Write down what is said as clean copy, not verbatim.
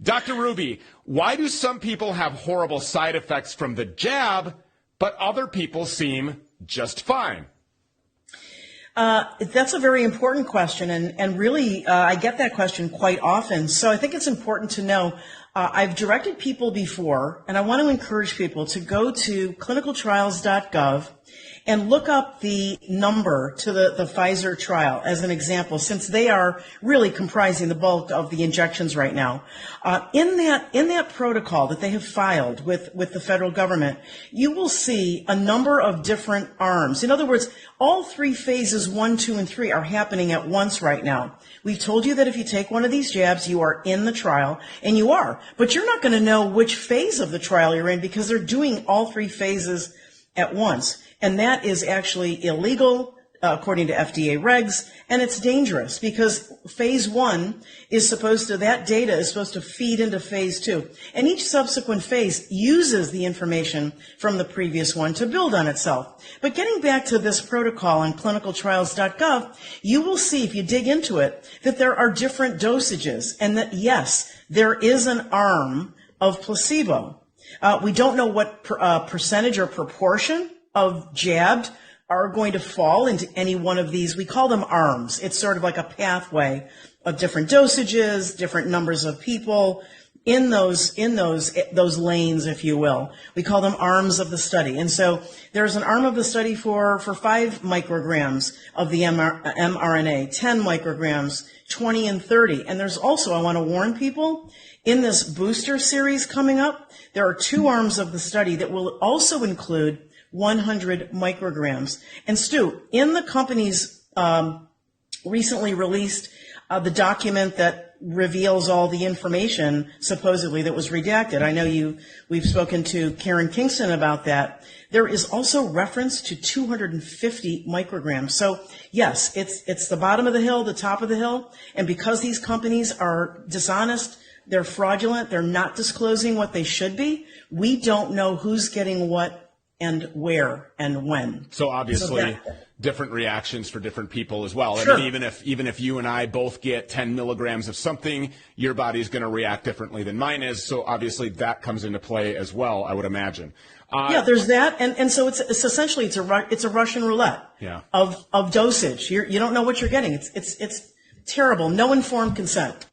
Dr. Ruby, why do some people have horrible side effects from the jab, but other people seem just fine? That's a very important question, and really, I get that question quite often. So I think it's important to know, I've directed people before, and I want to encourage people to go to clinicaltrials.gov and look up the number to the Pfizer trial as an example, since they are really comprising the bulk of the injections right now. In that protocol that they have filed with the federal government, you will see a number of different arms. In other words, all three phases 1, 2, and 3 are happening at once right now. We've told you that if you take one of these jabs, you are in the trial, and you are. But you're not going to know which phase of the trial you're in because they're doing all three phases at once. And that is actually illegal, according to FDA regs, and it's dangerous because phase 1 is that data is supposed to feed into phase 2. And each subsequent phase uses the information from the previous one to build on itself. But getting back to this protocol on clinicaltrials.gov, you will see, if you dig into it, that there are different dosages and that, yes, there is an arm of placebo. We don't know what percentage or proportion of jabbed are going to fall into any one of these. We call them arms. It's sort of like a pathway of different dosages, different numbers of people in those lanes, if you will. We call them arms of the study. And so there's an arm of the study for 5 micrograms of the mRNA, 10 micrograms, 20 and 30. And there's also, I want to warn people, in this booster series coming up, there are 2 arms of the study that will also include 100 micrograms. And Stu, in the company's recently released the document that reveals all the information supposedly that was redacted. I know we've spoken to Karen Kingston about that. There is also reference to 250 micrograms. So yes, it's the bottom of the hill, the top of the hill. And because these companies are dishonest, they're fraudulent, they're not disclosing what they should be, we don't know who's getting what and where and when. So obviously, different reactions for different people as well. Sure. I mean, even if you and I both get 10 milligrams of something, your body's going to react differently than mine is. So obviously, that comes into play as well, I would imagine. Yeah, there's that, and so it's essentially it's a Russian roulette of dosage. You don't know what you're getting. It's terrible. No informed consent.